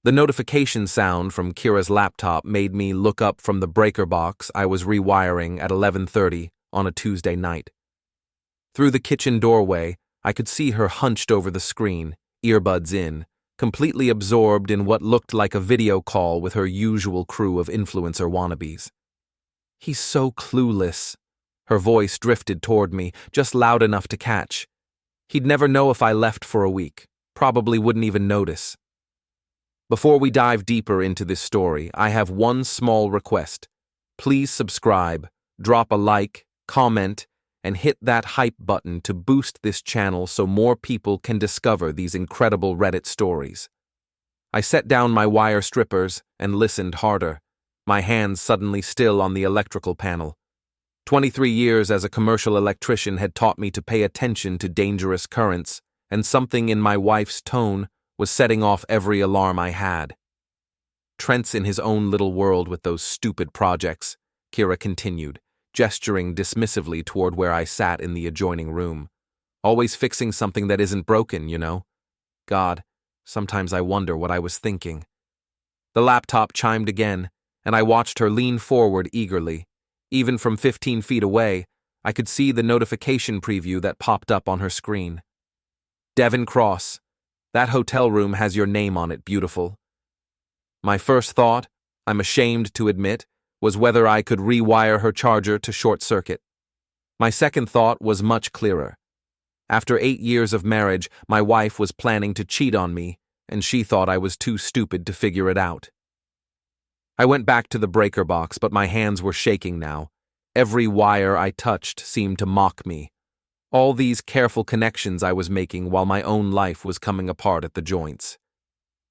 The notification sound from Keira's laptop made me look up from the breaker box I was rewiring at 11:30 on a Tuesday night. Through the kitchen doorway, I could see her hunched over the screen, earbuds in, completely absorbed in what looked like a video call with her usual crew of influencer wannabes. "He's so clueless." Her voice drifted toward me, just loud enough to catch. "He'd never know if I left for a week, probably wouldn't even notice." Before we dive deeper into this story, I have one small request. Please subscribe, drop a like, comment, and hit that hype button to boost this channel so more people can discover these incredible Reddit stories. I set down my wire strippers and listened harder, my hands suddenly still on the electrical panel. 23 years as a commercial electrician had taught me to pay attention to dangerous currents, and something in my wife's tone was setting off every alarm I had. "Trent's in his own little world with those stupid projects," Keira continued, gesturing dismissively toward where I sat in the adjoining room. "Always fixing something that isn't broken, you know. God, sometimes I wonder what I was thinking." The laptop chimed again, and I watched her lean forward eagerly. Even from 15 feet away, I could see the notification preview that popped up on her screen. "Devon Cross. That hotel room has your name on it, beautiful." My first thought, I'm ashamed to admit, was whether I could rewire her charger to short circuit. My second thought was much clearer. After 8 years of marriage, my wife was planning to cheat on me, and she thought I was too stupid to figure it out. I went back to the breaker box, but my hands were shaking now. Every wire I touched seemed to mock me. All these careful connections I was making while my own life was coming apart at the joints.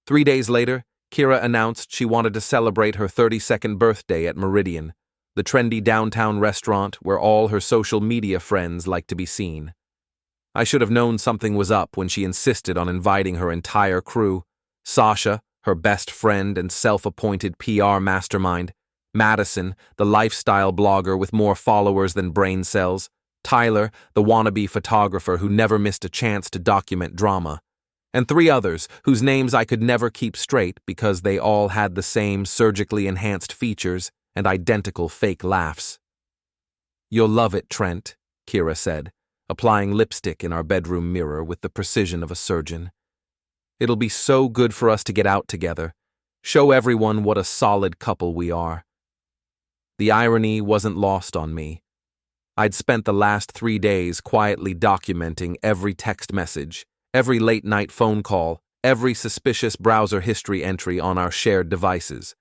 3 days later, Keira announced she wanted to celebrate her 32nd birthday at Meridian, the trendy downtown restaurant where all her social media friends like to be seen. I should have known something was up when she insisted on inviting her entire crew: Sasha, her best friend and self-appointed PR mastermind; Madison, the lifestyle blogger with more followers than brain cells; Tyler, the wannabe photographer who never missed a chance to document drama; and 3 others whose names I could never keep straight because they all had the same surgically enhanced features and identical fake laughs. "You'll love it, Trent," Keira said, applying lipstick in our bedroom mirror with the precision of a surgeon. "It'll be so good for us to get out together, show everyone what a solid couple we are." The irony wasn't lost on me. I'd spent the last 3 days quietly documenting every text message, every late-night phone call, every suspicious browser history entry on our shared devices.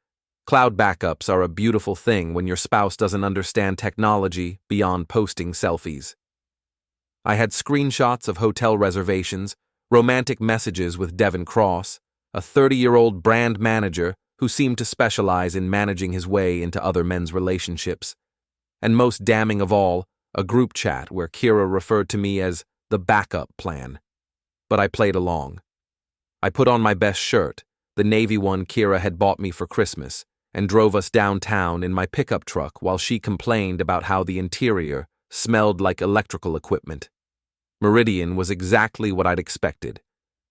Cloud backups are a beautiful thing when your spouse doesn't understand technology beyond posting selfies. I had screenshots of hotel reservations, romantic messages with Devon Cross, a 30-year-old brand manager who seemed to specialize in managing his way into other men's relationships, and most damning of all, a group chat where Keira referred to me as the backup plan. But I played along. I put on my best shirt, the navy one Keira had bought me for Christmas, and drove us downtown in my pickup truck while she complained about how the interior smelled like electrical equipment. Meridian was exactly what I'd expected.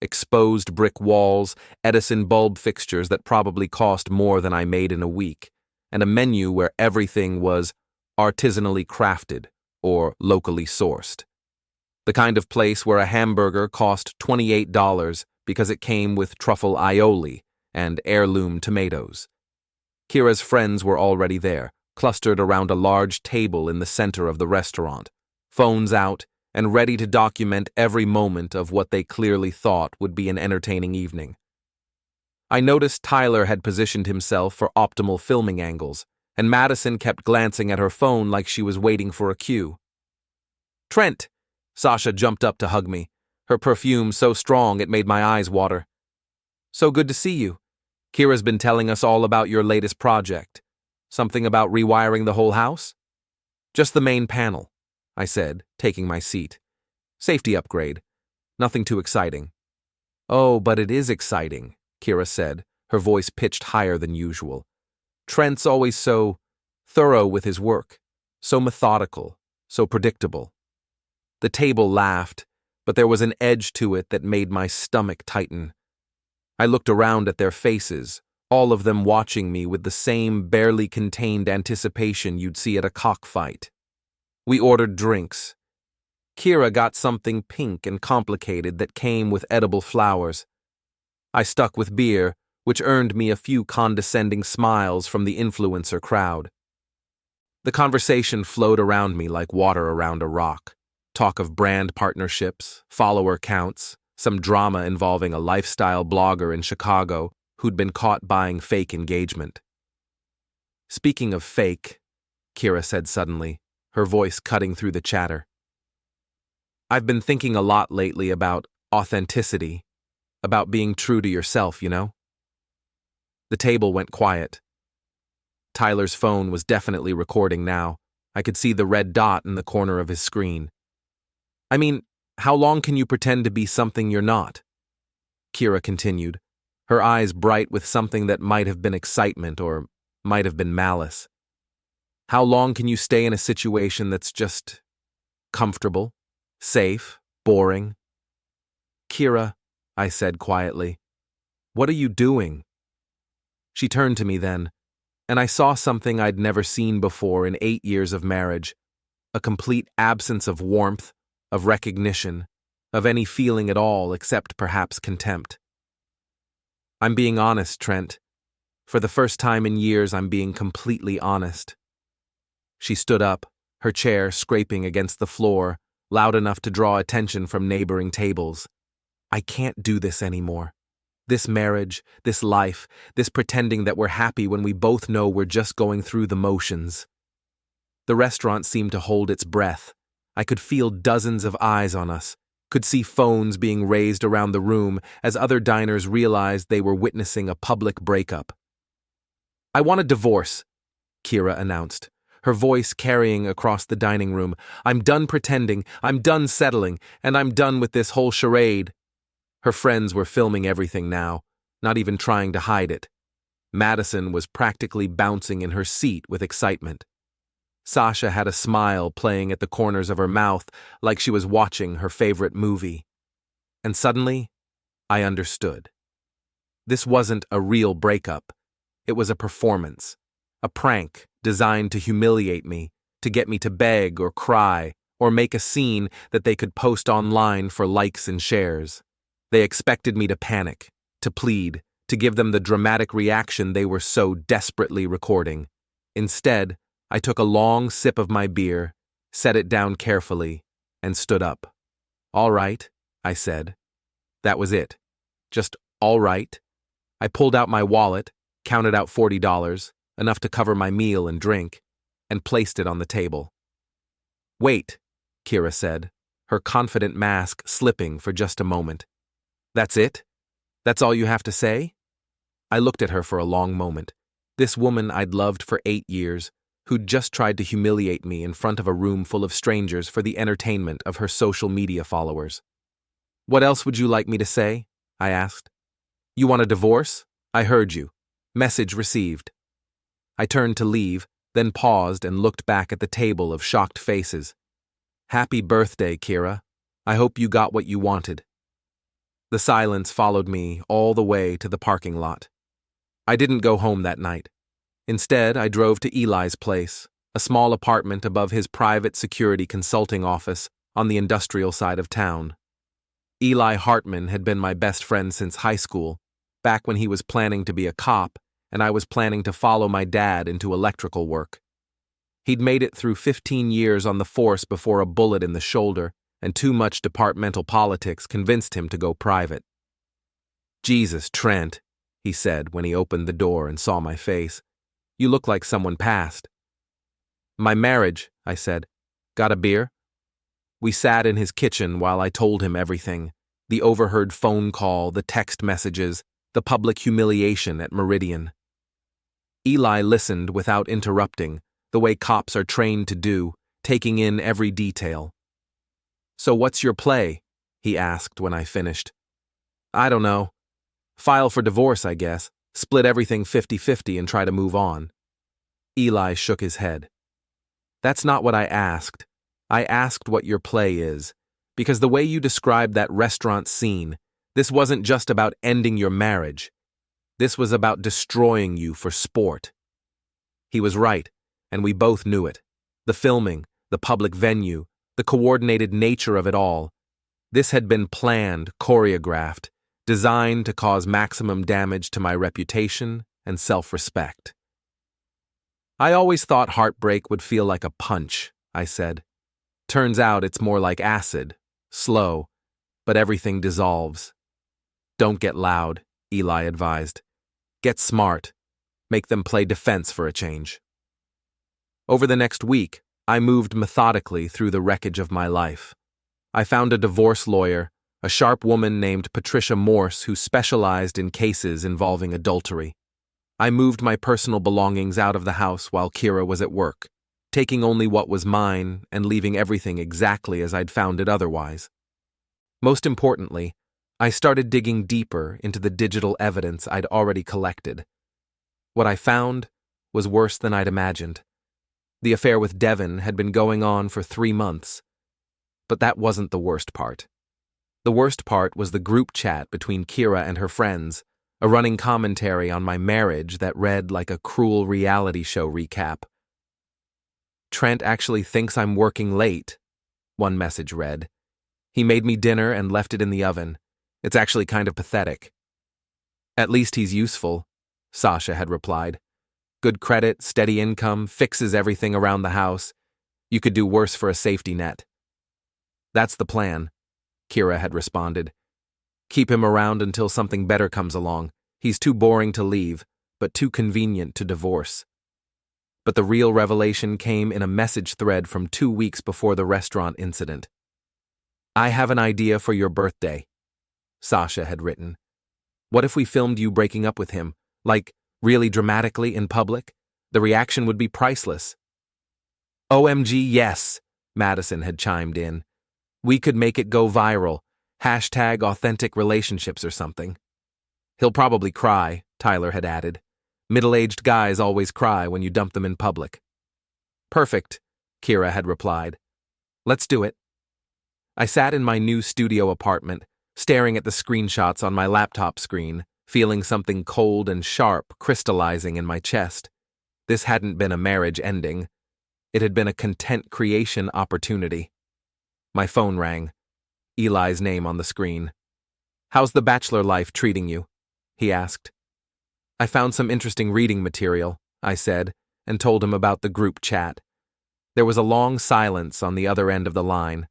Exposed brick walls, Edison bulb fixtures that probably cost more than I made in a week, and a menu where everything was artisanally crafted or locally sourced. The kind of place where a hamburger cost $28 because it came with truffle aioli and heirloom tomatoes. Keira's friends were already there, clustered around a large table in the center of the restaurant, phones out, and ready to document every moment of what they clearly thought would be an entertaining evening. I noticed Tyler had positioned himself for optimal filming angles, and Madison kept glancing at her phone like she was waiting for a cue. "Trent!" Sasha jumped up to hug me, her perfume so strong it made my eyes water. "So good to see you. Keira's been telling us all about your latest project. Something about rewiring the whole house?" "Just the main panel," I said, taking my seat. "Safety upgrade. Nothing too exciting." "Oh, but it is exciting," Keira said, her voice pitched higher than usual. "Trent's always so thorough with his work, so methodical, so predictable." The table laughed, but there was an edge to it that made my stomach tighten. I looked around at their faces, all of them watching me with the same barely contained anticipation you'd see at a cockfight. We ordered drinks. Keira got something pink and complicated that came with edible flowers. I stuck with beer, which earned me a few condescending smiles from the influencer crowd. The conversation flowed around me like water around a rock. Talk of brand partnerships, follower counts, some drama involving a lifestyle blogger in Chicago who'd been caught buying fake engagement. Speaking of fake, Keira said suddenly, her voice cutting through the chatter. I've been thinking a lot lately about authenticity, about being true to yourself, you know? The table went quiet. Tyler's phone was definitely recording now. I could see the red dot in the corner of his screen. I mean, how long can you pretend to be something you're not? Keira continued, her eyes bright with something that might have been excitement or might have been malice. How long can you stay in a situation that's just comfortable, safe, boring? Keira, I said quietly, what are you doing? She turned to me then, and I saw something I'd never seen before in 8 years of marriage, a complete absence of warmth, of recognition, of any feeling at all except perhaps contempt. I'm being honest, Trent. For the first time in years, I'm being completely honest. She stood up, her chair scraping against the floor, loud enough to draw attention from neighboring tables. I can't do this anymore. This marriage, this life, this pretending that we're happy when we both know we're just going through the motions. The restaurant seemed to hold its breath. I could feel dozens of eyes on us, could see phones being raised around the room as other diners realized they were witnessing a public breakup. I want a divorce, Keira announced, her voice carrying across the dining room. I'm done pretending, I'm done settling, and I'm done with this whole charade. Her friends were filming everything now, not even trying to hide it. Madison was practically bouncing in her seat with excitement. Sasha had a smile playing at the corners of her mouth like she was watching her favorite movie. And suddenly, I understood. This wasn't a real breakup. It was a performance, a prank designed to humiliate me, to get me to beg or cry or make a scene that they could post online for likes and shares. They expected me to panic, to plead, to give them the dramatic reaction they were so desperately recording. Instead, I took a long sip of my beer, set it down carefully, and stood up. All right, I said. That was it. Just all right. I pulled out my wallet, counted out $40, enough to cover my meal and drink, and placed it on the table. Wait, Keira said, her confident mask slipping for just a moment. That's it? That's all you have to say? I looked at her for a long moment. This woman I'd loved for 8 years, who'd just tried to humiliate me in front of a room full of strangers for the entertainment of her social media followers. What else would you like me to say? I asked. You want a divorce? I heard you. Message received. I turned to leave, then paused and looked back at the table of shocked faces. Happy birthday, Keira. I hope you got what you wanted. The silence followed me all the way to the parking lot. I didn't go home that night. Instead, I drove to Eli's place, a small apartment above his private security consulting office on the industrial side of town. Eli Hartman had been my best friend since high school, back when he was planning to be a cop and I was planning to follow my dad into electrical work. He'd made it through 15 years on the force before a bullet in the shoulder and too much departmental politics convinced him to go private. Jesus, Trent, he said when he opened the door and saw my face. You look like someone passed. My marriage, I said. Got a beer? We sat in his kitchen while I told him everything. The overheard phone call, the text messages, the public humiliation at Meridian. Eli listened without interrupting, the way cops are trained to do, taking in every detail. So what's your play? He asked when I finished. I don't know. File for divorce, I guess. Split everything 50-50 and try to move on. Eli shook his head. That's not what I asked. I asked what your play is, because the way you described that restaurant scene, This wasn't just about ending your marriage. This was about destroying you for sport. He was right, and we both knew it. The filming, the public venue, the coordinated nature of it all. This had been planned, choreographed, designed to cause maximum damage to my reputation and self-respect. I always thought heartbreak would feel like a punch, I said. Turns out it's more like acid, slow, but everything dissolves. Don't get loud, Eli advised. Get smart. Make them play defense for a change. Over the next week, I moved methodically through the wreckage of my life. I found a divorce lawyer, a sharp woman named Patricia Morse who specialized in cases involving adultery. I moved my personal belongings out of the house while Keira was at work, taking only what was mine and leaving everything exactly as I'd found it otherwise. Most importantly, I started digging deeper into the digital evidence I'd already collected. What I found was worse than I'd imagined. The affair with Devon had been going on for 3 months. But that wasn't the worst part. The worst part was the group chat between Keira and her friends, a running commentary on my marriage that read like a cruel reality show recap. Trent actually thinks I'm working late, one message read. He made me dinner and left it in the oven. It's actually kind of pathetic. At least he's useful, Sasha had replied. Good credit, steady income, fixes everything around the house. You could do worse for a safety net. That's the plan, Keira had responded. Keep him around until something better comes along. He's too boring to leave, but too convenient to divorce. But the real revelation came in a message thread from 2 weeks before the restaurant incident. I have an idea for your birthday, Sasha had written. What if we filmed you breaking up with him, like really dramatically in public? The reaction would be priceless. OMG, yes, Madison had chimed in. We could make it go viral. #authentic relationships or something. He'll probably cry, Tyler had added. Middle-aged guys always cry when you dump them in public. Perfect, Keira had replied. Let's do it. I sat in my new studio apartment, staring at the screenshots on my laptop screen, feeling something cold and sharp crystallizing in my chest. This hadn't been a marriage ending. It had been a content creation opportunity. My phone rang. Eli's name on the screen. How's the bachelor life treating you? He asked. I found some interesting reading material, I said, and told him about the group chat. There was a long silence on the other end of the line.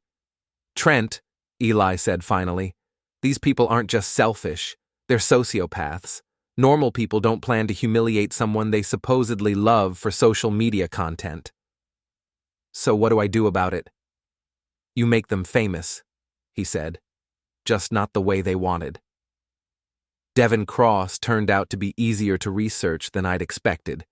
Trent, Eli said finally, these people aren't just selfish, they're sociopaths. Normal people don't plan to humiliate someone they supposedly love for social media content. So what do I do about it? You make them famous, he said, just not the way they wanted. Devon Cross turned out to be easier to research than I'd expected.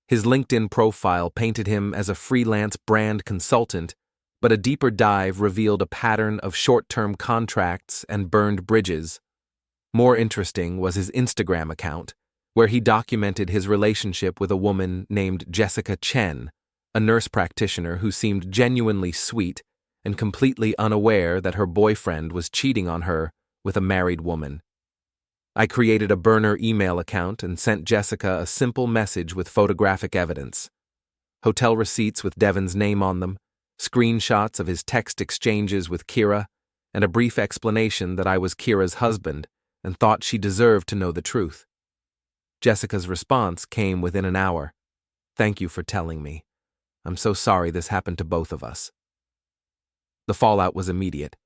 His LinkedIn profile painted him as a freelance brand consultant, but a deeper dive revealed a pattern of short-term contracts and burned bridges. More interesting was his Instagram account, where he documented his relationship with a woman named Jessica Chen, a nurse practitioner who seemed genuinely sweet and completely unaware that her boyfriend was cheating on her with a married woman. I created a burner email account and sent Jessica a simple message with photographic evidence. Hotel receipts with Devon's name on them, screenshots of his text exchanges with Keira, and a brief explanation that I was Keira's husband and thought she deserved to know the truth. Jessica's response came within an hour. Thank you for telling me. I'm so sorry this happened to both of us. The fallout was immediate.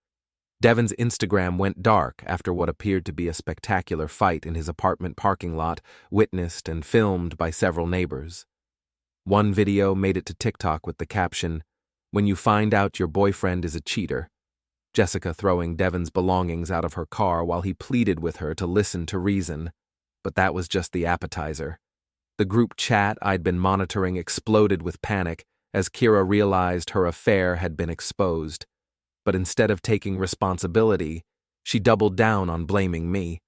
Devon's Instagram went dark after what appeared to be a spectacular fight in his apartment parking lot, witnessed and filmed by several neighbors. One video made it to TikTok with the caption, "When you find out your boyfriend is a cheater," Jessica throwing Devon's belongings out of her car while he pleaded with her to listen to reason. But that was just the appetizer. The group chat I'd been monitoring exploded with panic as Keira realized her affair had been exposed. But instead of taking responsibility, she doubled down on blaming me.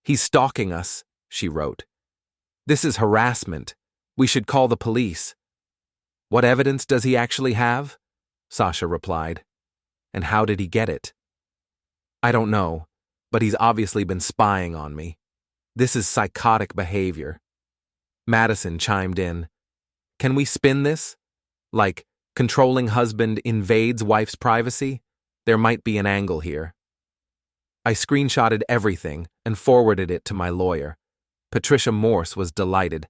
"He's stalking us," she wrote. "This is harassment. We should call the police." "What evidence does he actually have?" Sasha replied. "And how did he get it?" "I don't know. but he's obviously been spying on me. This is psychotic behavior. Madison chimed in. Can we spin this? Like, controlling husband invades wife's privacy? There might be an angle here. I screenshotted everything and forwarded it to my lawyer. Patricia Morse was delighted.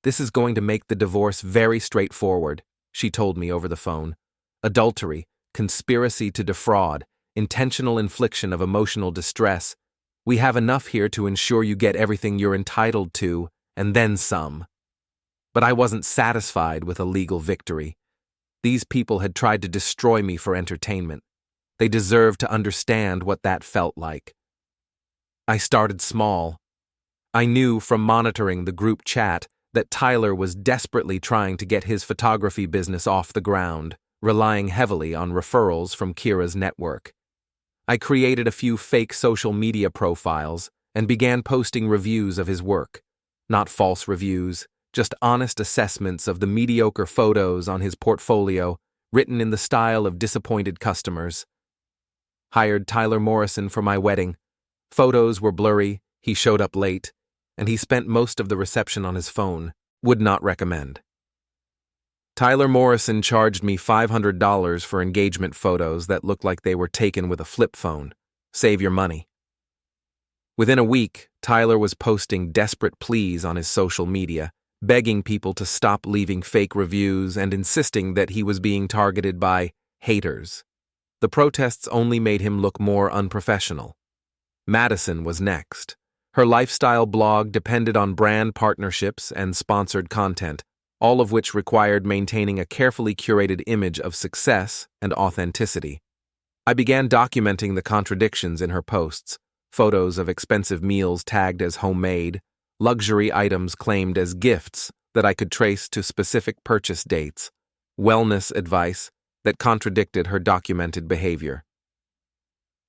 This is going to make the divorce very straightforward, she told me over the phone. Adultery, conspiracy to defraud, intentional infliction of emotional distress. We have enough here to ensure you get everything you're entitled to, and then some. But I wasn't satisfied with a legal victory. These people had tried to destroy me for entertainment. They deserved to understand what that felt like. I started small. I knew from monitoring the group chat that Tyler was desperately trying to get his photography business off the ground, relying heavily on referrals from Keira's network. I created a few fake social media profiles and began posting reviews of his work. Not false reviews, just honest assessments of the mediocre photos on his portfolio, written in the style of disappointed customers. Hired Tyler Morrison for my wedding. Photos were blurry, he showed up late, and he spent most of the reception on his phone. Would not recommend. Tyler Morrison charged me $500 for engagement photos that looked like they were taken with a flip phone. Save your money. Within a week, Tyler was posting desperate pleas on his social media, begging people to stop leaving fake reviews and insisting that he was being targeted by haters. The protests only made him look more unprofessional. Madison was next. Her lifestyle blog depended on brand partnerships and sponsored content, all of which required maintaining a carefully curated image of success and authenticity. I began documenting the contradictions in her posts, photos of expensive meals tagged as homemade, luxury items claimed as gifts that I could trace to specific purchase dates, wellness advice that contradicted her documented behavior.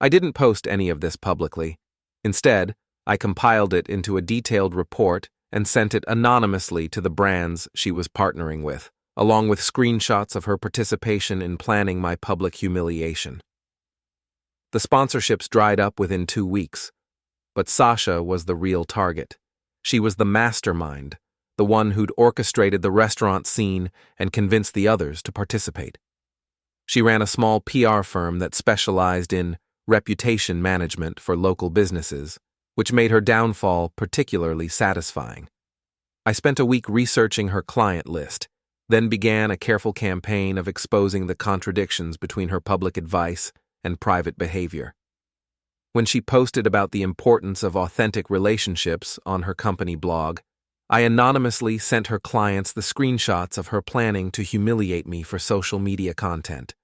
I didn't post any of this publicly. Instead, I compiled it into a detailed report and sent it anonymously to the brands she was partnering with, along with screenshots of her participation in planning my public humiliation. The sponsorships dried up within 2 weeks, but Sasha was the real target. She was the mastermind, the one who'd orchestrated the restaurant scene and convinced the others to participate. She ran a small PR firm that specialized in reputation management for local businesses, which made her downfall particularly satisfying. I spent a week researching her client list, then began a careful campaign of exposing the contradictions between her public advice and private behavior. When she posted about the importance of authentic relationships on her company blog, I anonymously sent her clients the screenshots of her planning to humiliate me for social media content.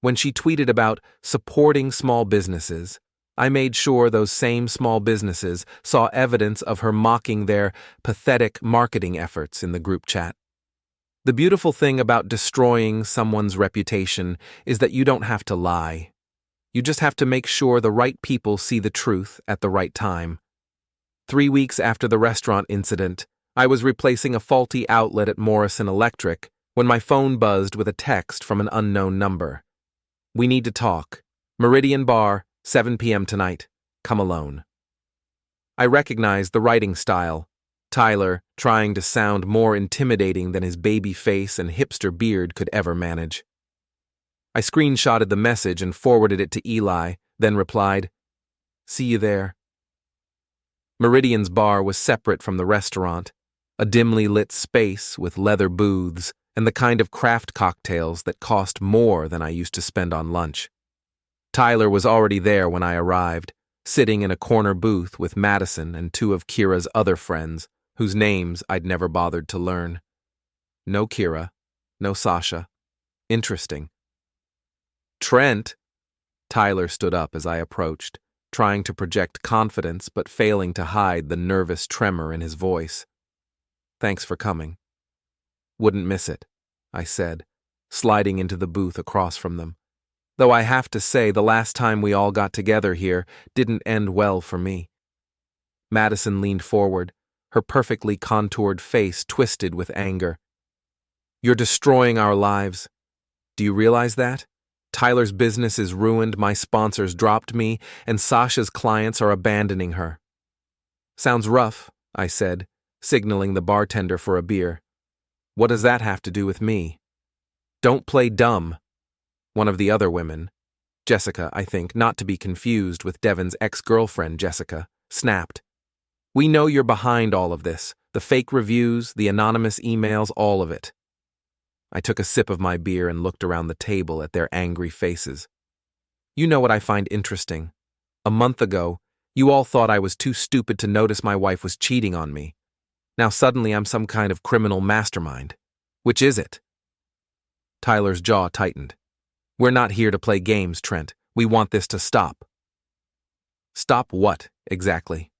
When she tweeted about supporting small businesses, I made sure those same small businesses saw evidence of her mocking their pathetic marketing efforts in the group chat. The beautiful thing about destroying someone's reputation is that you don't have to lie. You just have to make sure the right people see the truth at the right time. 3 weeks after the restaurant incident, I was replacing a faulty outlet at Morrison Electric when my phone buzzed with a text from an unknown number. We need to talk. Meridian Bar, 7 p.m. tonight. Come alone. I recognized the writing style. Tyler, trying to sound more intimidating than his baby face and hipster beard could ever manage. I screenshotted the message and forwarded it to Eli, then replied, "See you there." Meridian's bar was separate from the restaurant, a dimly lit space with leather booths and the kind of craft cocktails that cost more than I used to spend on lunch. Tyler was already there when I arrived, sitting in a corner booth with Madison and 2 of Keira's other friends, whose names I'd never bothered to learn. No Keira, no Sasha. Interesting. Trent! Tyler stood up as I approached, trying to project confidence but failing to hide the nervous tremor in his voice. Thanks for coming. Wouldn't miss it, I said, sliding into the booth across from them. Though I have to say the last time we all got together here didn't end well for me. Madison leaned forward, her perfectly contoured face twisted with anger. You're destroying our lives. Do you realize that? Tyler's business is ruined, my sponsors dropped me, and Sasha's clients are abandoning her. Sounds rough, I said, signaling the bartender for a beer. What does that have to do with me? Don't play dumb. One of the other women, Jessica, I think, not to be confused with Devon's ex-girlfriend, Jessica, snapped. We know you're behind all of this, the fake reviews, the anonymous emails, all of it. I took a sip of my beer and looked around the table at their angry faces. You know what I find interesting? A month ago, you all thought I was too stupid to notice my wife was cheating on me. Now suddenly I'm some kind of criminal mastermind. Which is it? Tyler's jaw tightened. We're not here to play games, Trent. We want this to stop. Stop what, exactly?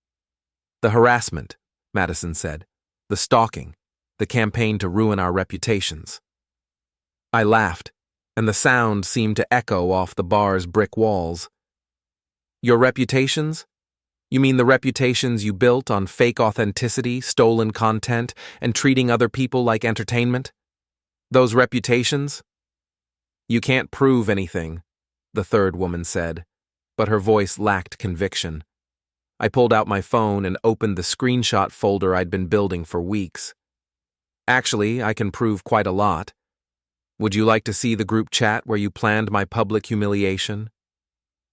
The harassment, Madison said. The stalking. The campaign to ruin our reputations. I laughed, and the sound seemed to echo off the bar's brick walls. Your reputations? You mean the reputations you built on fake authenticity, stolen content, and treating other people like entertainment? Those reputations? You can't prove anything, the third woman said, but her voice lacked conviction. I pulled out my phone and opened the screenshot folder I'd been building for weeks. Actually, I can prove quite a lot. Would you like to see the group chat where you planned my public humiliation?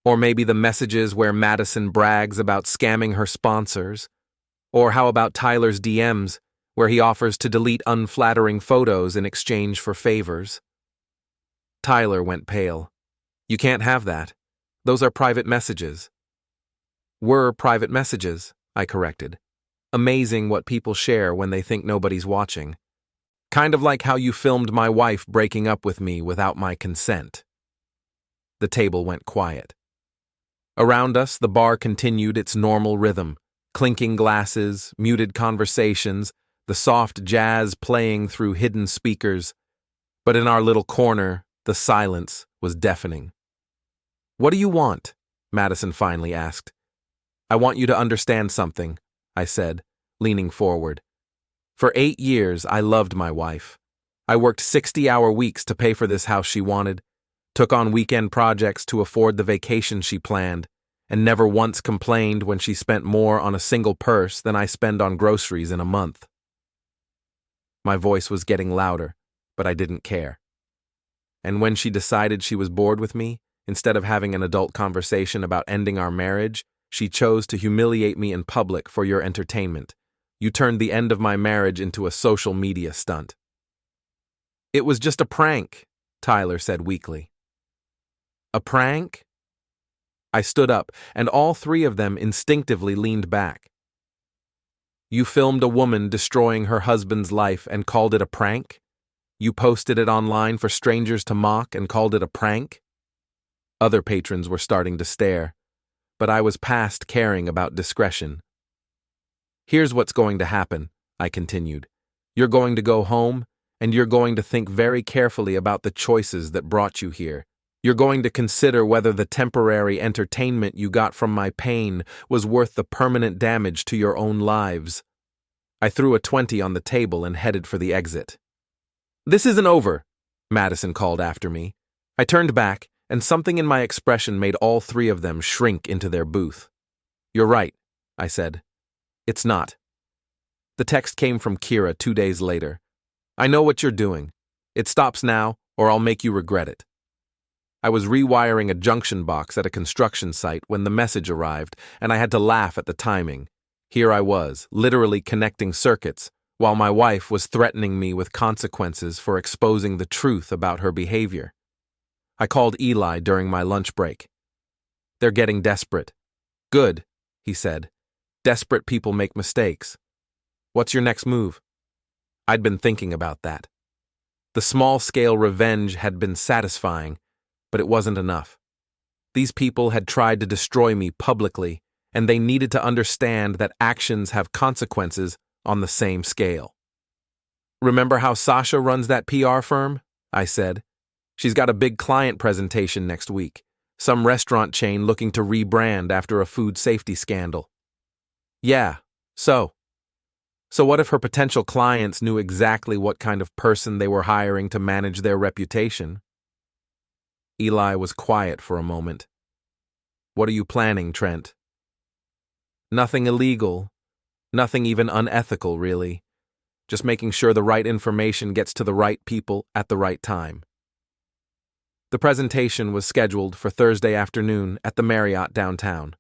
Or maybe the messages where Madison brags about scamming her sponsors? Or how about Tyler's DMs, where he offers to delete unflattering photos in exchange for favors? Tyler went pale. You can't have that. Those are private messages. Were private messages, I corrected. Amazing what people share when they think nobody's watching. Kind of like how you filmed my wife breaking up with me without my consent. The table went quiet. Around us, the bar continued its normal rhythm, clinking glasses, muted conversations, the soft jazz playing through hidden speakers. But in our little corner, the silence was deafening. What do you want? Madison finally asked. I want you to understand something, I said, leaning forward. For 8 years, I loved my wife. I worked 60-hour weeks to pay for this house she wanted, took on weekend projects to afford the vacation she planned, and never once complained when she spent more on a single purse than I spend on groceries in a month. My voice was getting louder, but I didn't care. And when she decided she was bored with me, instead of having an adult conversation about ending our marriage, she chose to humiliate me in public for your entertainment. You turned the end of my marriage into a social media stunt. It was just a prank, Tyler said weakly. A prank? I stood up, and all three of them instinctively leaned back. You filmed a woman destroying her husband's life and called it a prank? You posted it online for strangers to mock and called it a prank? Other patrons were starting to stare, but I was past caring about discretion. Here's what's going to happen, I continued. You're going to go home, and you're going to think very carefully about the choices that brought you here. You're going to consider whether the temporary entertainment you got from my pain was worth the permanent damage to your own lives. I threw a 20 on the table and headed for the exit. This isn't over, Madison called after me. I turned back, and something in my expression made all three of them shrink into their booth. You're right, I said. It's not. The text came from Keira 2 days later. I know what you're doing. It stops now, or I'll make you regret it. I was rewiring a junction box at a construction site when the message arrived, and I had to laugh at the timing. Here I was, literally connecting circuits, while my wife was threatening me with consequences for exposing the truth about her behavior. I called Eli during my lunch break. They're getting desperate. Good, he said. Desperate people make mistakes. What's your next move? I'd been thinking about that. The small-scale revenge had been satisfying, but it wasn't enough. These people had tried to destroy me publicly, and they needed to understand that actions have consequences on the same scale. Remember how Sasha runs that PR firm? I said. She's got a big client presentation next week. Some restaurant chain looking to rebrand after a food safety scandal. Yeah, so what if her potential clients knew exactly what kind of person they were hiring to manage their reputation? Eli was quiet for a moment. What are you planning, Trent? Nothing illegal. Nothing even unethical, really. Just making sure the right information gets to the right people at the right time. The presentation was scheduled for Thursday afternoon at the Marriott downtown.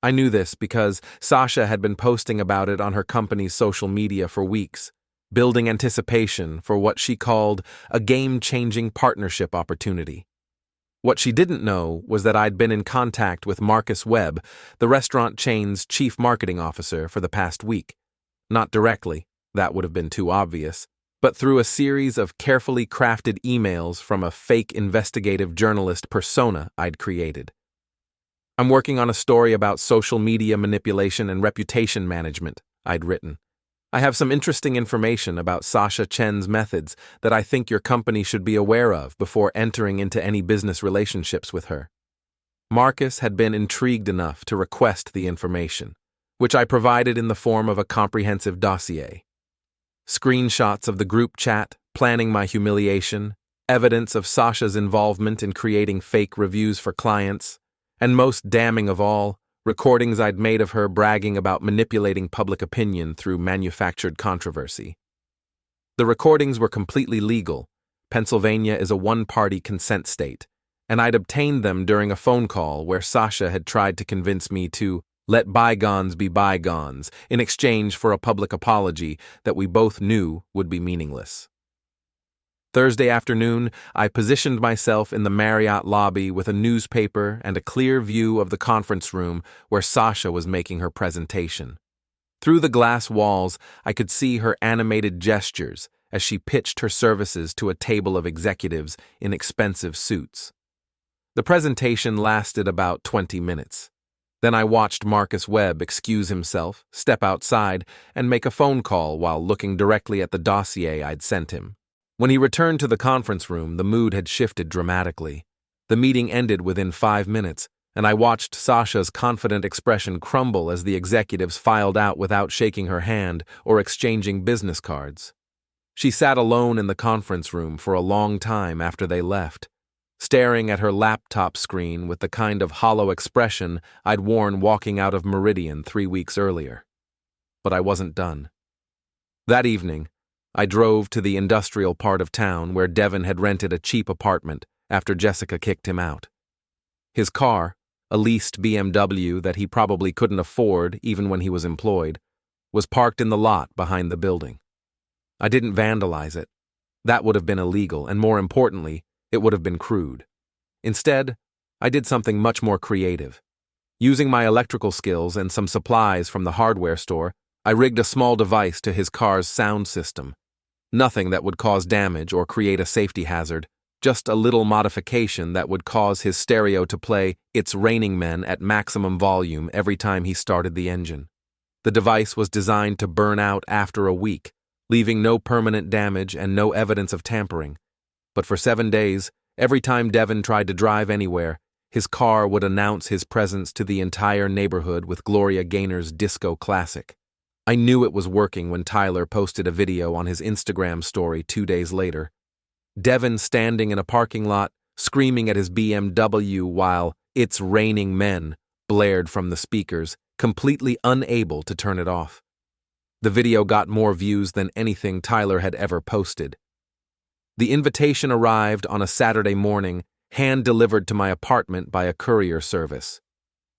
I knew this because Sasha had been posting about it on her company's social media for weeks, building anticipation for what she called a game-changing partnership opportunity. What she didn't know was that I'd been in contact with Marcus Webb, the restaurant chain's chief marketing officer, for the past week. Not directly, that would have been too obvious, but through a series of carefully crafted emails from a fake investigative journalist persona I'd created. I'm working on a story about social media manipulation and reputation management, I'd written. I have some interesting information about Sasha Chen's methods that I think your company should be aware of before entering into any business relationships with her. Marcus had been intrigued enough to request the information, which I provided in the form of a comprehensive dossier. Screenshots of the group chat, planning my humiliation, evidence of Sasha's involvement in creating fake reviews for clients, and most damning of all, recordings I'd made of her bragging about manipulating public opinion through manufactured controversy. The recordings were completely legal. Pennsylvania is a one-party consent state, and I'd obtained them during a phone call where Sasha had tried to convince me to let bygones be bygones in exchange for a public apology that we both knew would be meaningless. Thursday afternoon, I positioned myself in the Marriott lobby with a newspaper and a clear view of the conference room where Sasha was making her presentation. Through the glass walls, I could see her animated gestures as she pitched her services to a table of executives in expensive suits. The presentation lasted about 20 minutes. Then I watched Marcus Webb excuse himself, step outside, and make a phone call while looking directly at the dossier I'd sent him. When he returned to the conference room, the mood had shifted dramatically. The meeting ended within 5 minutes, and I watched Sasha's confident expression crumble as the executives filed out without shaking her hand or exchanging business cards. She sat alone in the conference room for a long time after they left, staring at her laptop screen with the kind of hollow expression I'd worn walking out of Meridian 3 weeks earlier. But I wasn't done. That evening, I drove to the industrial part of town where Devin had rented a cheap apartment after Jessica kicked him out. His car, a leased BMW that he probably couldn't afford even when he was employed, was parked in the lot behind the building. I didn't vandalize it. That would have been illegal, and more importantly, it would have been crude. Instead, I did something much more creative. Using my electrical skills and some supplies from the hardware store, I rigged a small device to his car's sound system. Nothing that would cause damage or create a safety hazard, just a little modification that would cause his stereo to play "It's Raining Men" at maximum volume every time he started the engine. The device was designed to burn out after a week, leaving no permanent damage and no evidence of tampering. But for 7 days, every time Devin tried to drive anywhere, his car would announce his presence to the entire neighborhood with Gloria Gaynor's disco classic. I knew it was working when Tyler posted a video on his Instagram story 2 days later. Devin standing in a parking lot, screaming at his BMW while "It's Raining Men" blared from the speakers, completely unable to turn it off. The video got more views than anything Tyler had ever posted. The invitation arrived on a Saturday morning, hand-delivered to my apartment by a courier service.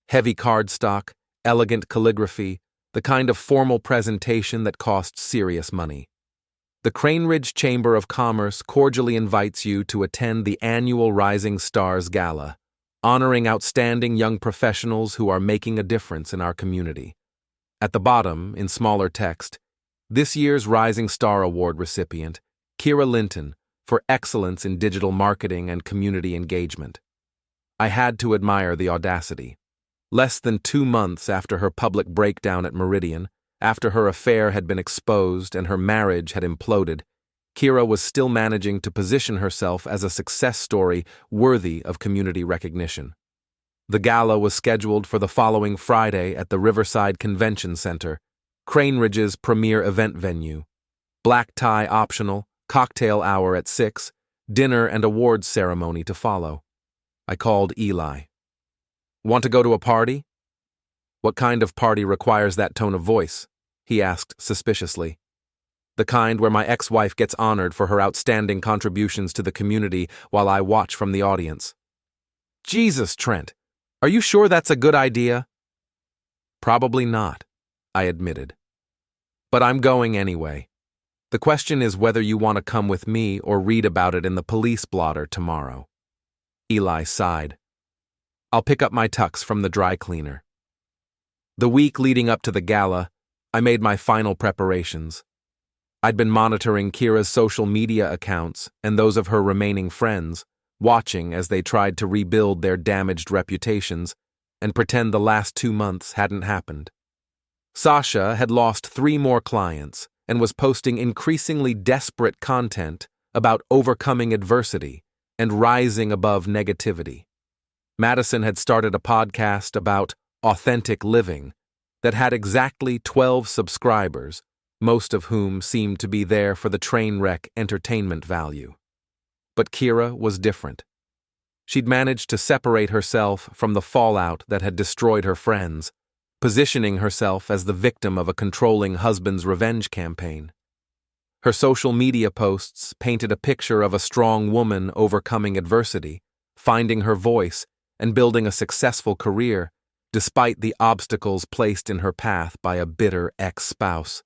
Heavy cardstock, elegant calligraphy, the kind of formal presentation that costs serious money. The Crane Ridge Chamber of Commerce cordially invites you to attend the annual Rising Stars Gala, honoring outstanding young professionals who are making a difference in our community. At the bottom, in smaller text, this year's Rising Star Award recipient, Keira Linton, for excellence in digital marketing and community engagement. I had to admire the audacity. Less than 2 months after her public breakdown at Meridian, after her affair had been exposed and her marriage had imploded, Keira was still managing to position herself as a success story worthy of community recognition. The gala was scheduled for the following Friday at the Riverside Convention Center, Crane Ridge's premier event venue. Black tie optional, cocktail hour at 6, dinner and awards ceremony to follow. I called Eli. Want to go to a party? What kind of party requires that tone of voice? He asked suspiciously. The kind where my ex-wife gets honored for her outstanding contributions to the community while I watch from the audience. Jesus, Trent, are you sure that's a good idea? Probably not, I admitted. But I'm going anyway. The question is whether you want to come with me or read about it in the police blotter tomorrow. Eli sighed. I'll pick up my tux from the dry cleaner. The week leading up to the gala, I made my final preparations. I'd been monitoring Keira's social media accounts and those of her remaining friends, watching as they tried to rebuild their damaged reputations and pretend the last 2 months hadn't happened. Sasha had lost 3 more clients and was posting increasingly desperate content about overcoming adversity and rising above negativity. Madison had started a podcast about authentic living that had exactly 12 subscribers, most of whom seemed to be there for the train wreck entertainment value. But Keira was different. She'd managed to separate herself from the fallout that had destroyed her friends, positioning herself as the victim of a controlling husband's revenge campaign. Her social media posts painted a picture of a strong woman overcoming adversity, finding her voice, and building a successful career, despite the obstacles placed in her path by a bitter ex-spouse.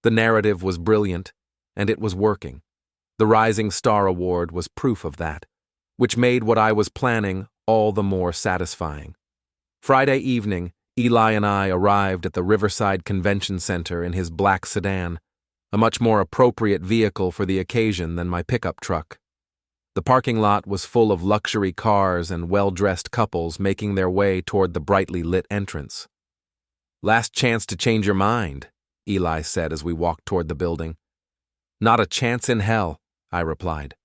The narrative was brilliant, and it was working. The Rising Star Award was proof of that, which made what I was planning all the more satisfying. Friday evening, Eli and I arrived at the Riverside Convention Center in his black sedan, a much more appropriate vehicle for the occasion than my pickup truck. The parking lot was full of luxury cars and well-dressed couples making their way toward the brightly lit entrance. Last chance to change your mind, Eli said as we walked toward the building. Not a chance in hell, I replied.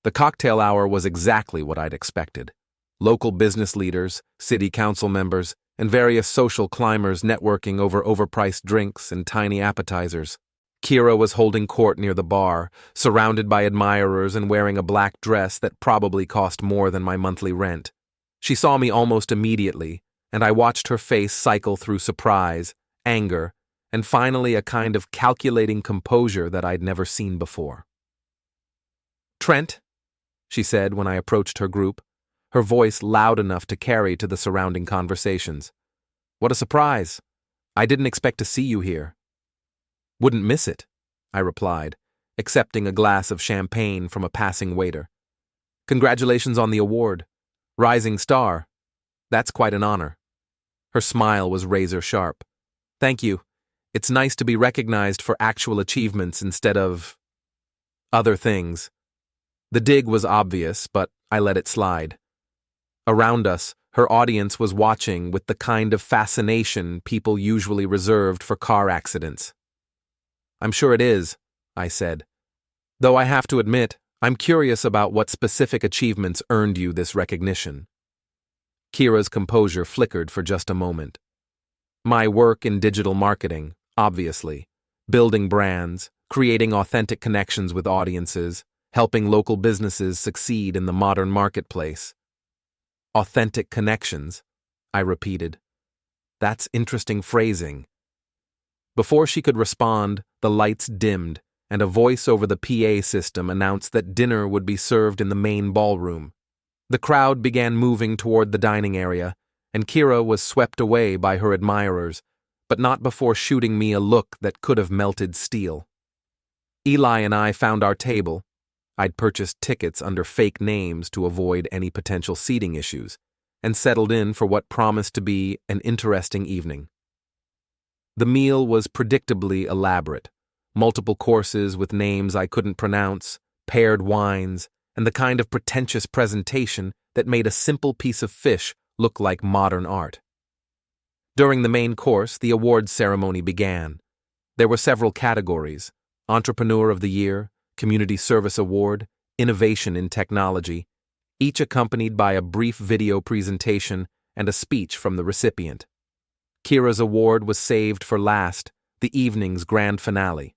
The cocktail hour was exactly what I'd expected. Local business leaders, city council members, and various social climbers networking over overpriced drinks and tiny appetizers. Keira was holding court near the bar, surrounded by admirers and wearing a black dress that probably cost more than my monthly rent. She saw me almost immediately, and I watched her face cycle through surprise, anger, and finally a kind of calculating composure that I'd never seen before. Trent, she said when I approached her group, her voice loud enough to carry to the surrounding conversations. What a surprise. I didn't expect to see you here. Wouldn't miss it, I replied, accepting a glass of champagne from a passing waiter. Congratulations on the award. Rising Star. That's quite an honor. Her smile was razor sharp. Thank you. It's nice to be recognized for actual achievements instead of other things. The dig was obvious, but I let it slide. Around us, her audience was watching with the kind of fascination people usually reserved for car accidents. I'm sure it is, I said. Though I have to admit, I'm curious about what specific achievements earned you this recognition. Keira's composure flickered for just a moment. My work in digital marketing, obviously. Building brands, creating authentic connections with audiences, helping local businesses succeed in the modern marketplace. Authentic connections, I repeated. That's interesting phrasing. Before she could respond, the lights dimmed, and a voice over the PA system announced that dinner would be served in the main ballroom. The crowd began moving toward the dining area, and Keira was swept away by her admirers, but not before shooting me a look that could have melted steel. Eli and I found our table. I'd purchased tickets under fake names to avoid any potential seating issues, and settled in for what promised to be an interesting evening. The meal was predictably elaborate, multiple courses with names I couldn't pronounce, paired wines, and the kind of pretentious presentation that made a simple piece of fish look like modern art. During the main course, the awards ceremony began. There were several categories: Entrepreneur of the Year, Community Service Award, Innovation in Technology, each accompanied by a brief video presentation and a speech from the recipient. Keira's award was saved for last, the evening's grand finale.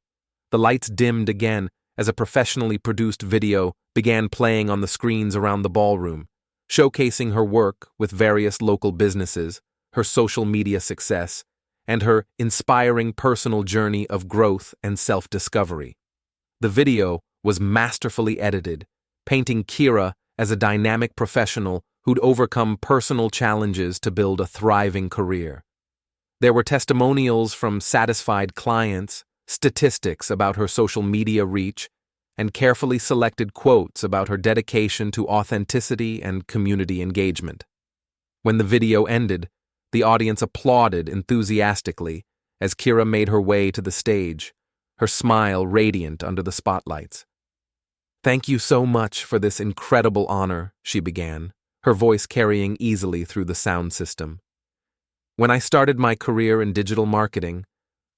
The lights dimmed again as a professionally produced video began playing on the screens around the ballroom, showcasing her work with various local businesses, her social media success, and her inspiring personal journey of growth and self-discovery. The video was masterfully edited, painting Keira as a dynamic professional who'd overcome personal challenges to build a thriving career. There were testimonials from satisfied clients, statistics about her social media reach, and carefully selected quotes about her dedication to authenticity and community engagement. When the video ended, the audience applauded enthusiastically as Keira made her way to the stage, her smile radiant under the spotlights. "Thank you so much for this incredible honor," she began, her voice carrying easily through the sound system. "When I started my career in digital marketing,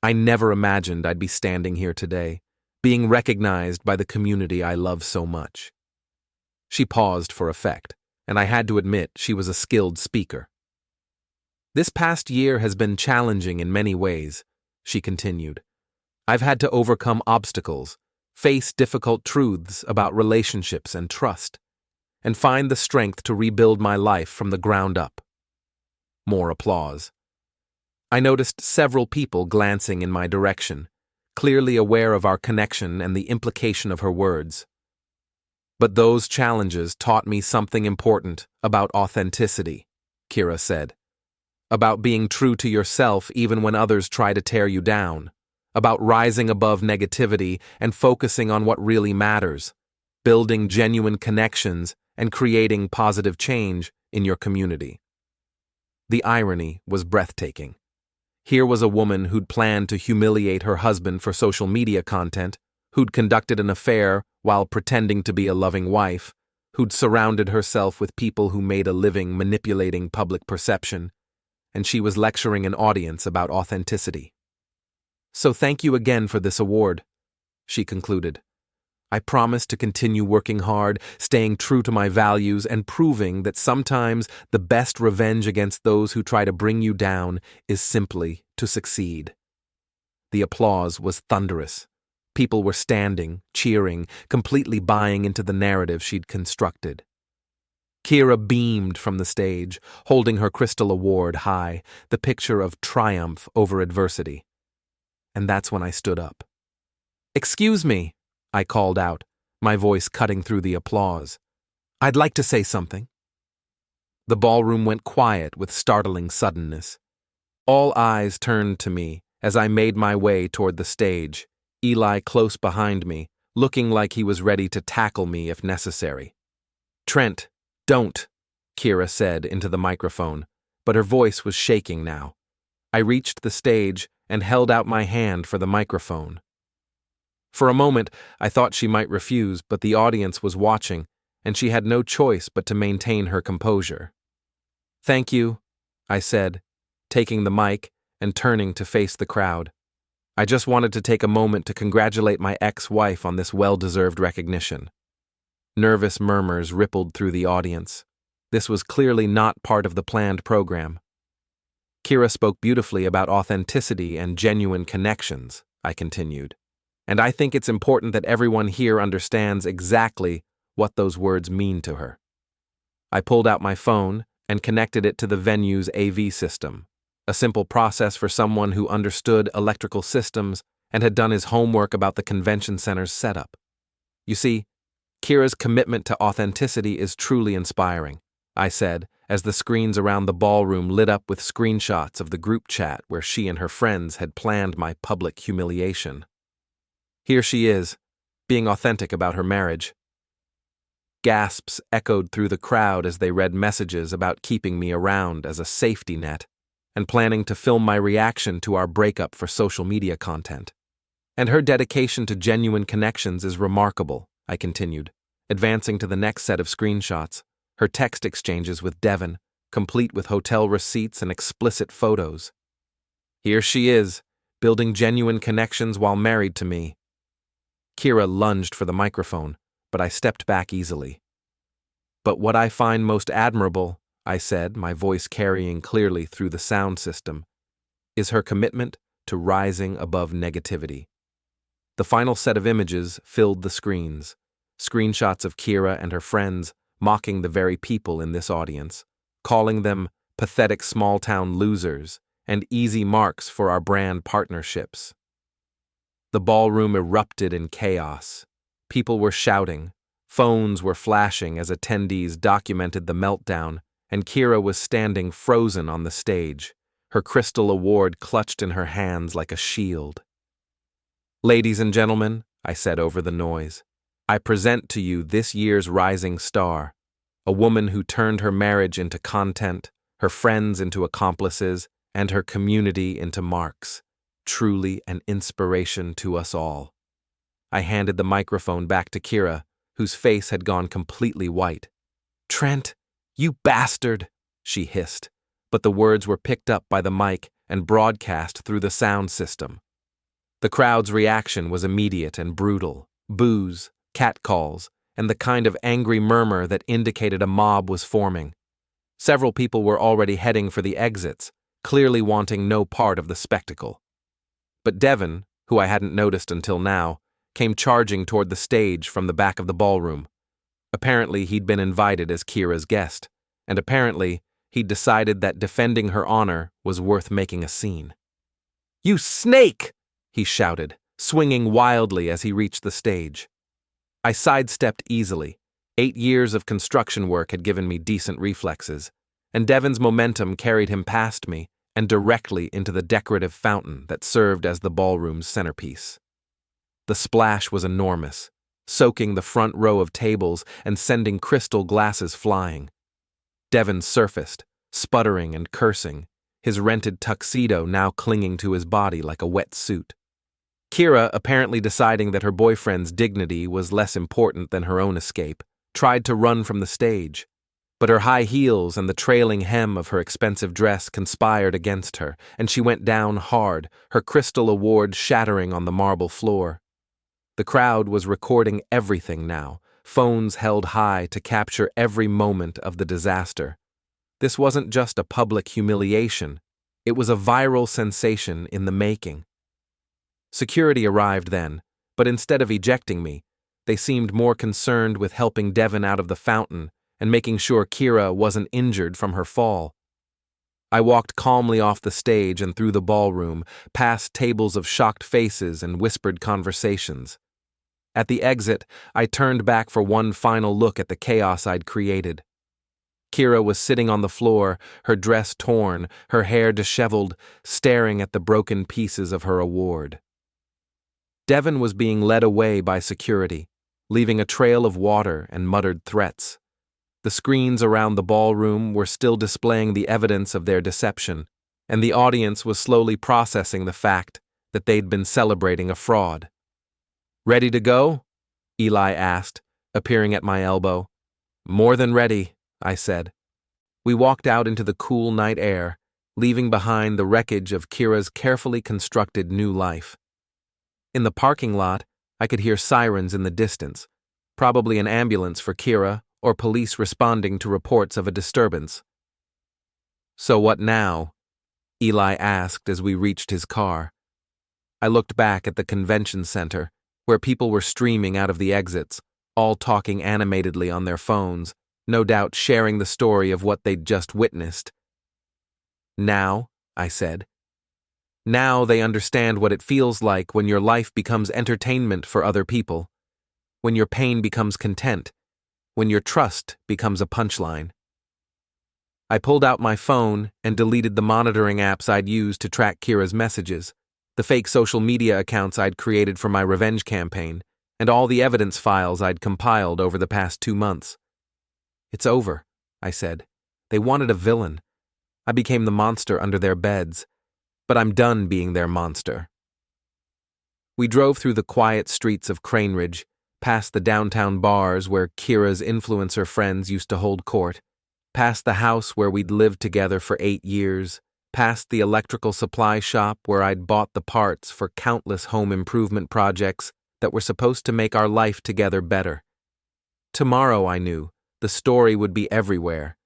I never imagined I'd be standing here today, being recognized by the community I love so much." She paused for effect, and I had to admit she was a skilled speaker. "This past year has been challenging in many ways," she continued. "I've had to overcome obstacles, face difficult truths about relationships and trust, and find the strength to rebuild my life from the ground up." More applause. I noticed several people glancing in my direction, clearly aware of our connection and the implication of her words. "But those challenges taught me something important about authenticity," Keira said. "About being true to yourself even when others try to tear you down. About rising above negativity and focusing on what really matters, building genuine connections and creating positive change in your community." The irony was breathtaking. Here was a woman who'd planned to humiliate her husband for social media content, who'd conducted an affair while pretending to be a loving wife, who'd surrounded herself with people who made a living manipulating public perception, and she was lecturing an audience about authenticity. "So thank you again for this award," she concluded. "I promise to continue working hard, staying true to my values, and proving that sometimes the best revenge against those who try to bring you down is simply to succeed." The applause was thunderous. People were standing, cheering, completely buying into the narrative she'd constructed. Keira beamed from the stage, holding her crystal award high, the picture of triumph over adversity. And that's when I stood up. "Excuse me," I called out, my voice cutting through the applause. "I'd like to say something." The ballroom went quiet with startling suddenness. All eyes turned to me as I made my way toward the stage, Eli close behind me, looking like he was ready to tackle me if necessary. "Trent, don't," Keira said into the microphone, but her voice was shaking now. I reached the stage and held out my hand for the microphone. For a moment, I thought she might refuse, but the audience was watching, and she had no choice but to maintain her composure. "Thank you," I said, taking the mic and turning to face the crowd. "I just wanted to take a moment to congratulate my ex-wife on this well-deserved recognition." Nervous murmurs rippled through the audience. This was clearly not part of the planned program. "Keira spoke beautifully about authenticity and genuine connections," I continued. "And I think it's important that everyone here understands exactly what those words mean to her." I pulled out my phone and connected it to the venue's AV system, a simple process for someone who understood electrical systems and had done his homework about the convention center's setup. "You see, Keira's commitment to authenticity is truly inspiring," I said, as the screens around the ballroom lit up with screenshots of the group chat where she and her friends had planned my public humiliation. "Here she is, being authentic about her marriage." Gasps echoed through the crowd as they read messages about keeping me around as a safety net and planning to film my reaction to our breakup for social media content. "And her dedication to genuine connections is remarkable," I continued, advancing to the next set of screenshots, her text exchanges with Devon, complete with hotel receipts and explicit photos. "Here she is, building genuine connections while married to me." Keira lunged for the microphone, but I stepped back easily. "But what I find most admirable," I said, my voice carrying clearly through the sound system, "is her commitment to rising above negativity." The final set of images filled the screens, screenshots of Keira and her friends, mocking the very people in this audience, calling them pathetic small-town losers and easy marks for our brand partnerships. The ballroom erupted in chaos. People were shouting, phones were flashing as attendees documented the meltdown, and Keira was standing frozen on the stage, her crystal award clutched in her hands like a shield. "Ladies and gentlemen," I said over the noise, "I present to you this year's rising star, a woman who turned her marriage into content, her friends into accomplices, and her community into marks. Truly an inspiration to us all." I handed the microphone back to Keira, whose face had gone completely white. "Trent, you bastard," she hissed, but the words were picked up by the mic and broadcast through the sound system. The crowd's reaction was immediate and brutal: boos, catcalls, and the kind of angry murmur that indicated a mob was forming. Several people were already heading for the exits, clearly wanting no part of the spectacle. But Devon, who I hadn't noticed until now, came charging toward the stage from the back of the ballroom. Apparently he'd been invited as Keira's guest, and apparently he'd decided that defending her honor was worth making a scene. "You snake!" he shouted, swinging wildly as he reached the stage. I sidestepped easily. 8 years of construction work had given me decent reflexes, and Devon's momentum carried him past me and directly into the decorative fountain that served as the ballroom's centerpiece. The splash was enormous, soaking the front row of tables and sending crystal glasses flying. Devon surfaced, sputtering and cursing, his rented tuxedo now clinging to his body like a wet suit. Keira, apparently deciding that her boyfriend's dignity was less important than her own escape, tried to run from the stage, but her high heels and the trailing hem of her expensive dress conspired against her, and she went down hard, her crystal award shattering on the marble floor. The crowd was recording everything now, phones held high to capture every moment of the disaster. This wasn't just a public humiliation, it was a viral sensation in the making. Security arrived then, but instead of ejecting me, they seemed more concerned with helping Devon out of the fountain and making sure Keira wasn't injured from her fall. I walked calmly off the stage and through the ballroom, past tables of shocked faces and whispered conversations. At the exit, I turned back for one final look at the chaos I'd created. Keira was sitting on the floor, her dress torn, her hair disheveled, staring at the broken pieces of her award. Devon was being led away by security, leaving a trail of water and muttered threats. The screens around the ballroom were still displaying the evidence of their deception, and the audience was slowly processing the fact that they'd been celebrating a fraud. "Ready to go?" Eli asked, appearing at my elbow. "More than ready," I said. We walked out into the cool night air, leaving behind the wreckage of Keira's carefully constructed new life. In the parking lot, I could hear sirens in the distance, probably an ambulance for Keira or police responding to reports of a disturbance. "So what now?" Eli asked as we reached his car. I looked back at the convention center, where people were streaming out of the exits, all talking animatedly on their phones, no doubt sharing the story of what they'd just witnessed. "Now," I said. "Now they understand what it feels like when your life becomes entertainment for other people, when your pain becomes content, when your trust becomes a punchline." I pulled out my phone and deleted the monitoring apps I'd used to track Keira's messages, the fake social media accounts I'd created for my revenge campaign, and all the evidence files I'd compiled over the past 2 months. "It's over," I said. "They wanted a villain. I became the monster under their beds, but I'm done being their monster." We drove through the quiet streets of Crane Ridge, past the downtown bars where Keira's influencer friends used to hold court, past the house where we'd lived together for 8 years, past the electrical supply shop where I'd bought the parts for countless home improvement projects that were supposed to make our life together better. Tomorrow, I knew, the story would be everywhere.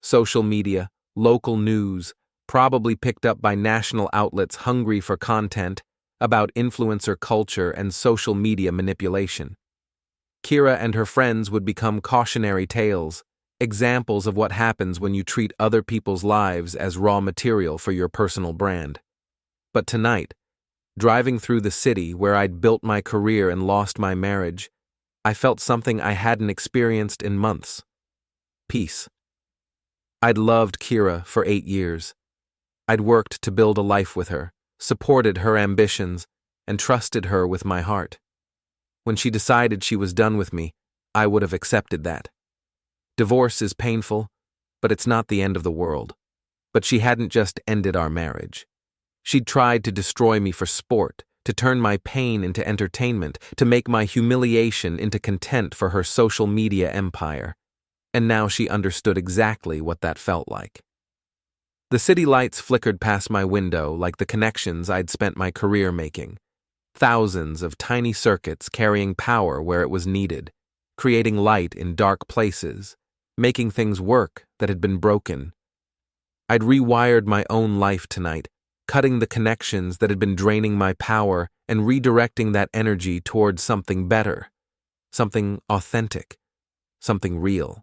Social media, local news, probably picked up by national outlets hungry for content about influencer culture and social media manipulation. Keira and her friends would become cautionary tales, examples of what happens when you treat other people's lives as raw material for your personal brand. But tonight, driving through the city where I'd built my career and lost my marriage, I felt something I hadn't experienced in months. Peace. I'd loved Keira for 8 years. I'd worked to build a life with her, supported her ambitions, and trusted her with my heart. When she decided she was done with me, I would have accepted that. Divorce is painful, but it's not the end of the world. But she hadn't just ended our marriage. She'd tried to destroy me for sport, to turn my pain into entertainment, to make my humiliation into content for her social media empire. And now she understood exactly what that felt like. The city lights flickered past my window like the connections I'd spent my career making. Thousands of tiny circuits carrying power where it was needed, creating light in dark places, making things work that had been broken. I'd rewired my own life tonight, cutting the connections that had been draining my power and redirecting that energy towards something better, something authentic, something real.